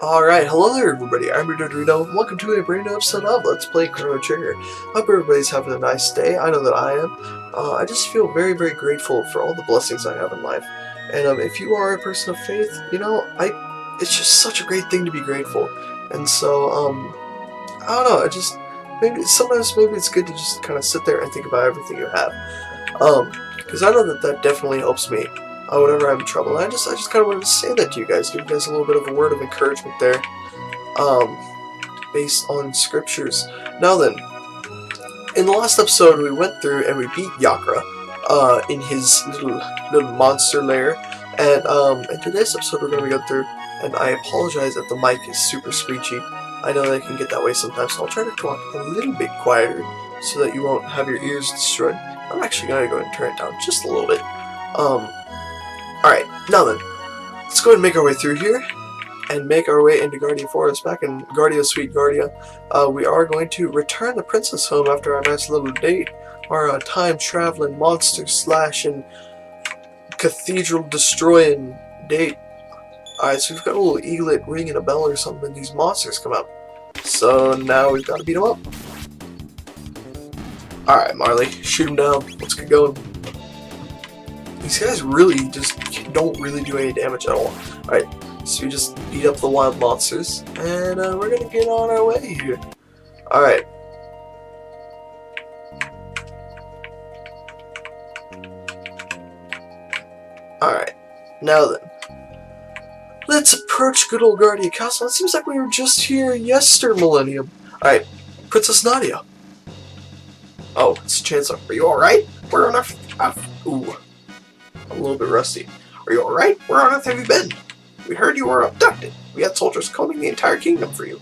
Alright, hello there everybody, I'm Reno, and welcome to a brand new episode of Let's Play Chrono Trigger. Hope everybody's having a nice day. I know that I am. I just feel very, very grateful for all the blessings I have in life. And if you are a person of faith, it's just such a great thing to be grateful. And so, I don't know, sometimes maybe it's good to just kind of sit there and think about everything you have. Because I know that definitely helps me whenever I'm in trouble. And I just kind of wanted to say that to you guys, give you guys a little bit of a word of encouragement there, based on scriptures. Now then, in the last episode we went through and we beat Yakra, in his little monster lair, and in today's episode we're going to go through, and I apologize if the mic is super screechy. I know that it can get that way sometimes, so I'll try to talk a little bit quieter so that you won't have your ears destroyed. I'm actually going to go ahead and turn it down just a little bit. Alright, now then, let's go ahead and make our way through here, and make our way into Guardia Forest. Back in Guardia, Sweet Guardia, we are going to return the princess home after our nice little date, our time-traveling, monster-slashing, cathedral-destroying date. Alright, so we've got a little eaglet ringing a bell or something, and these monsters come out. So now we've got to beat them up. Alright, Marley, shoot him down. Let's get going. These guys really just don't really do any damage at all. Alright, so we just beat up the wild monsters, and we're gonna get on our way here. Alright. Alright, now then. Let's approach good old Guardia Castle. It seems like we were just here millennium. Alright, Princess Nadia. Oh, it's Chancellor. Are you alright? Where on earth? Ooh. I'm a little bit rusty. Are you alright? Where on earth have you been? We heard you were abducted. We had soldiers combing the entire kingdom for you.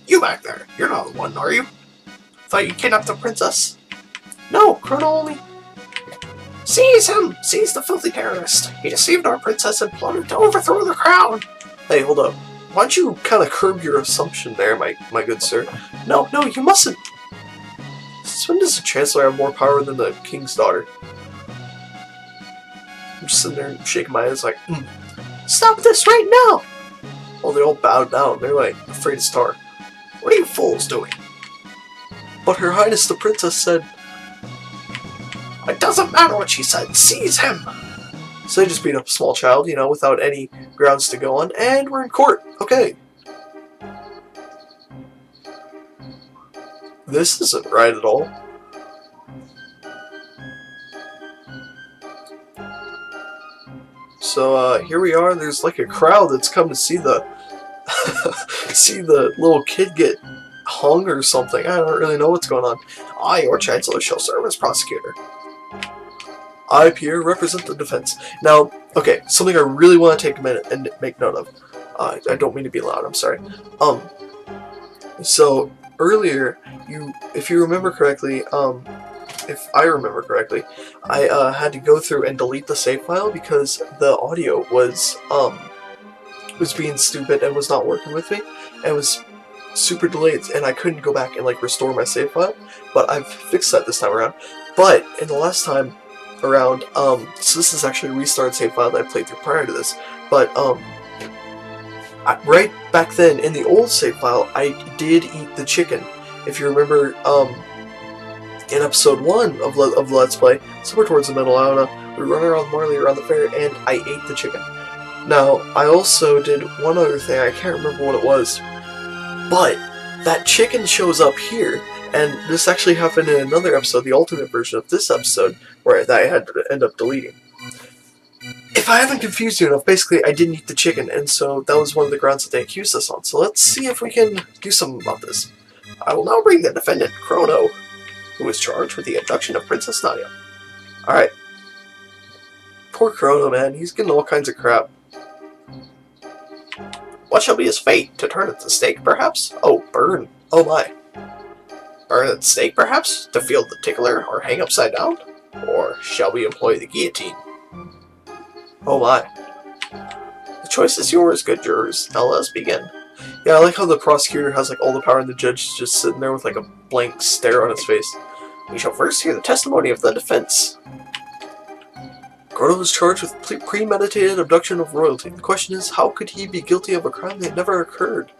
You back there. You're not the one, are you? Thought you kidnapped the princess? No, Chrono only... Seize him! Seize the filthy terrorist! He deceived our princess and plotted to overthrow the crown! Hey, hold up. Why don't you kind of curb your assumption there, my good sir? No, you mustn't! Since when does the Chancellor have more power than the king's daughter? I'm just sitting there and shaking my head like, Stop this right now! Well, they all bowed down. They're like, afraid to start. What are you fools doing? But Her Highness the Princess said... It doesn't matter what she said. Seize him! So they just beat up a small child, without any grounds to go on, and we're in court. Okay. This isn't right at all. So here we are. There's like a crowd that's come to see the see the little kid get hung or something. I don't really know what's going on. I, your Chancellor, shall serve as prosecutor. I, Pierre, represent the defense. Now, okay, something I really want to take a minute and make note of. I don't mean to be loud. I'm sorry. So earlier, if you remember correctly, if I remember correctly, I had to go through and delete the save file because the audio was being stupid and was not working with me, and was super delayed, and I couldn't go back and restore my save file. But I've fixed that this time around. But in the last time around, so this is actually a restarted save file that I played through prior to this. But right back then in the old save file, I did eat the chicken. If you remember, in episode 1 of Let's Play, somewhere towards the middle, I don't know, we run around Marley around the fair, and I ate the chicken. Now, I also did one other thing, I can't remember what it was, but that chicken shows up here, and this actually happened in another episode, the alternate version of this episode, where I had to end up deleting. If I haven't confused you enough, basically I didn't eat the chicken, and so that was one of the grounds that they accused us on. So let's see if we can do something about this. I will now bring the defendant, Chrono, who is charged with the abduction of Princess Nadia. Alright. Poor Chrono, man. He's getting all kinds of crap. What shall be his fate? To turn at the stake, perhaps? Oh, burn. Oh my. Burn at the stake, perhaps? To field the tickler or hang upside down? Or shall we employ the guillotine? Oh my. The choice is yours, good jurors. Now let us begin. Yeah, I like how the prosecutor has all the power and the judge is just sitting there with a blank stare on his face. We shall first hear the testimony of the defense. Chrono was charged with premeditated abduction of royalty. The question is, how could he be guilty of a crime that never occurred?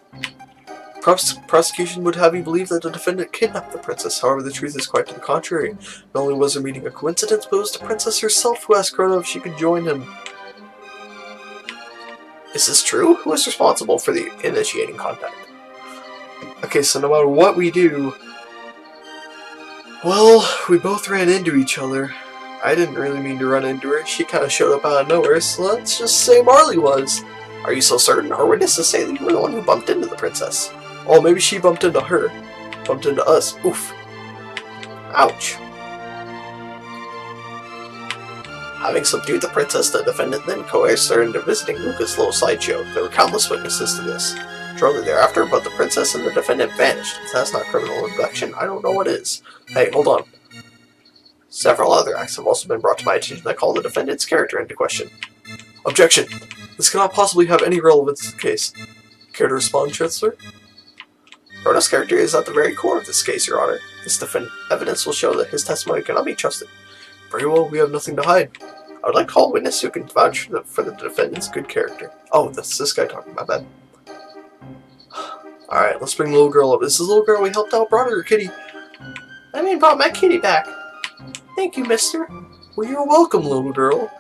Prosecution would have you believe that the defendant kidnapped the princess. However, the truth is quite to the contrary. Not only was their meeting a coincidence, but it was the princess herself who asked Chrono if she could join him. Is this true? Who is responsible for the initiating contact? Okay, so no matter what we do... Well, we both ran into each other. I didn't really mean to run into her. She kind of showed up out of nowhere, so let's just say Marley was. Are you so certain? Our witnesses say that you were the one who bumped into the princess. Oh, maybe she bumped into her. Bumped into us. Oof. Ouch. Having subdued the princess, the defendant then coerced her into visiting Lucas' little sideshow. There were countless witnesses to this. Shortly thereafter, both the princess and the defendant vanished. If that's not criminal abduction, I don't know what is. Hey, hold on. Several other acts have also been brought to my attention that call the defendant's character into question. Objection! This cannot possibly have any relevance to the case. Care to respond, Chancellor? Chrono's character is at the very core of this case, Your Honor. This evidence will show that his testimony cannot be trusted. Very well, we have nothing to hide. I would like to call a witness who can vouch for the defendant's good character. Oh, that's this guy talking, my bad. Alright, let's bring the little girl up. This is the little girl we helped out, brought her kitty. I mean, brought my kitty back. Thank you, mister. Well, you're welcome, little girl.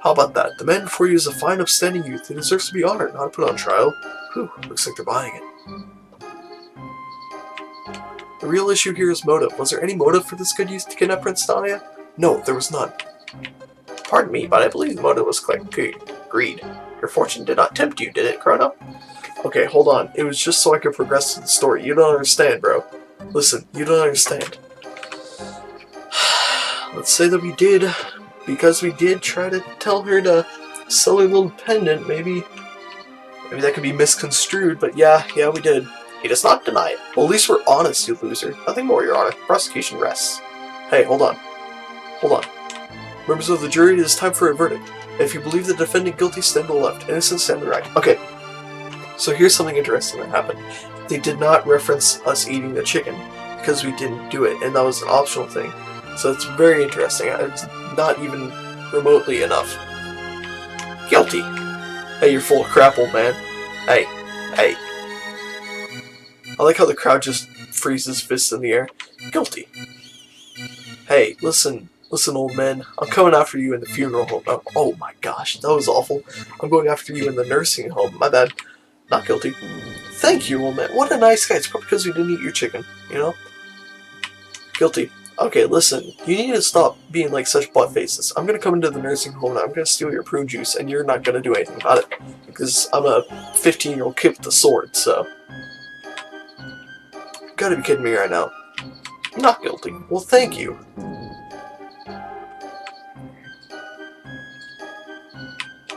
How about that? The man before you is a fine, upstanding youth. He deserves to be honored, not put on trial. Whew, looks like they're buying it. The real issue here is motive. Was there any motive for this good youth to kidnap Prince Dahlia? No, there was none. Pardon me, but I believe the motive was greed. Your fortune did not tempt you, did it, Chrono? Okay, hold on. It was just so I could progress to the story. You don't understand, bro. Listen, you don't understand. Let's say that we did, because we did try to tell her to sell her little pendant. Maybe that could be misconstrued, but yeah, we did. He does not deny it. Well, at least we're honest, you loser. Nothing more, Your Honor. Prosecution rests. Hey, hold on. Members of the jury, it is time for a verdict. If you believe the defendant guilty, stand to the left. Innocent, stand to the right. Okay. So here's something interesting that happened. They did not reference us eating the chicken, because we didn't do it, and that was an optional thing. So it's very interesting. It's not even remotely enough. Guilty. Hey, you're full of crap, old man. Hey. I like how the crowd just freezes fists in the air. Guilty. Hey, listen, old man. I'm coming after you in the funeral home. Oh my gosh, that was awful. I'm going after you in the nursing home. My bad. Not guilty. Thank you, old man. What a nice guy. It's probably because we didn't eat your chicken, you know? Guilty. Okay, listen. You need to stop being like such butt faces. I'm gonna come into the nursing home and I'm gonna steal your prune juice, and you're not gonna do anything about it. Because I'm a 15-year-old kid with a sword, so... You gotta be kidding me right now. Not guilty. Well, thank you.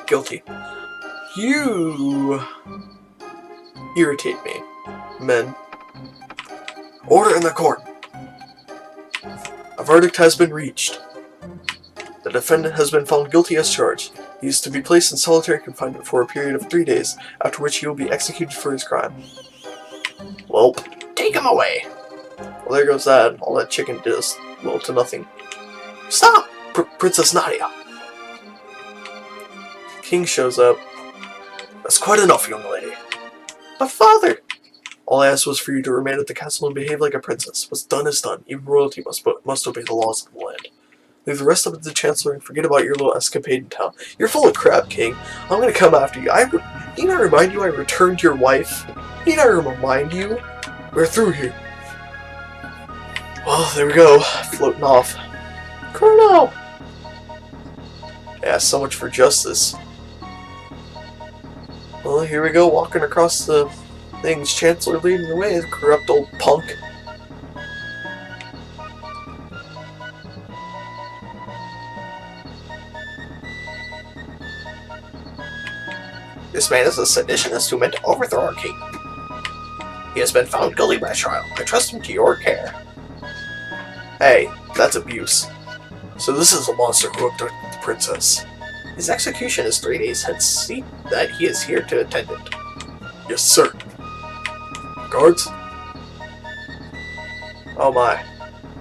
Guilty. You irritate me, men. Order in the court. A verdict has been reached. The defendant has been found guilty as charged. He is to be placed in solitary confinement for a period of 3 days, after which he will be executed for his crime. Well, take him away. Well, there goes that. All that chicken did us, well, to nothing. Stop! Princess Nadia. King shows up. That's quite enough, young lady. But father! All I asked was for you to remain at the castle and behave like a princess. What's done is done. Even royalty must obey the laws of the land. Leave the rest up to the Chancellor and forget about your little escapade in town. You're full of crap, King. I'm gonna come after you. Need I remind you I returned your wife? Need I remind you? We're through here. Well, there we go. Floating off. Chrono! Yeah, so much for justice. Well, here we go, walking across the things. Chancellor leading the way, the corrupt old punk. This man is a seditionist who meant to overthrow our king. He has been found guilty by trial. I trust him to your care. Hey, that's abuse. So this is the monster who abducted the princess. His execution is 3 days hence. See that he is here to attend it. Yes, sir. Guards? Oh my.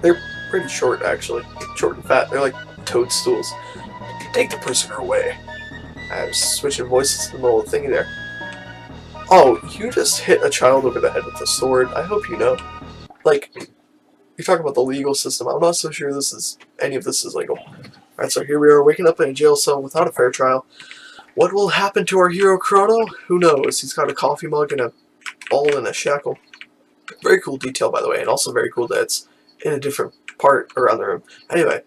They're pretty short, actually. Short and fat. They're like toadstools. Take the prisoner away. I was switching voices in the middle of the thingy there. Oh, you just hit a child over the head with a sword. I hope you know. Like, you're talking about the legal system. I'm not so sure any of this is legal. Alright, so here we are, waking up in a jail cell without a fair trial. What will happen to our hero Chrono? Who knows? He's got a coffee mug and a ball and a shackle. Very cool detail, by the way, and also very cool that it's in a different part around the room. Anyway,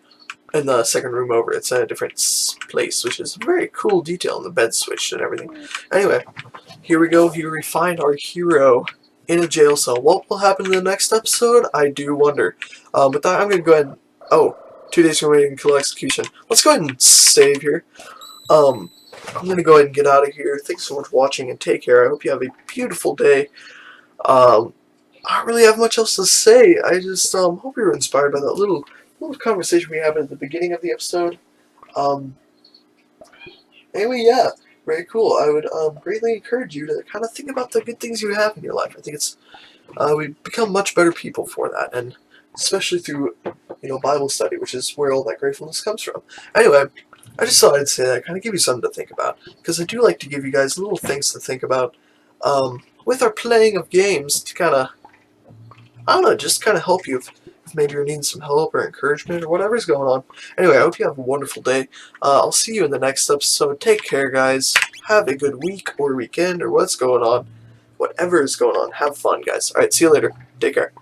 in the second room over, it's in a different place, which is a very cool detail, and the bed switched and everything. Anyway, here we go. Here we find our hero in a jail cell. What will happen in the next episode? I do wonder. With that, I'm going to go ahead and... Oh, 2 days remaining until execution. Let's go ahead and save here. I'm going to go ahead and get out of here. Thanks so much for watching, and take care. I hope you have a beautiful day. I don't really have much else to say. I just hope you were inspired by that little conversation we had at the beginning of the episode. Anyway, yeah, very cool. I would greatly encourage you to kind of think about the good things you have in your life. I think it's we become much better people for that, and especially through Bible study, which is where all that gratefulness comes from. Anyway, I just thought I'd say that, kind of give you something to think about, because I do like to give you guys little things to think about with our playing of games to kind of, I don't know, just kind of help you if maybe you're needing some help or encouragement or whatever's going on. Anyway, I hope you have a wonderful day. I'll see you in the next episode. Take care, guys. Have a good week or weekend or what's going on. Whatever is going on. Have fun, guys. Alright, see you later. Take care.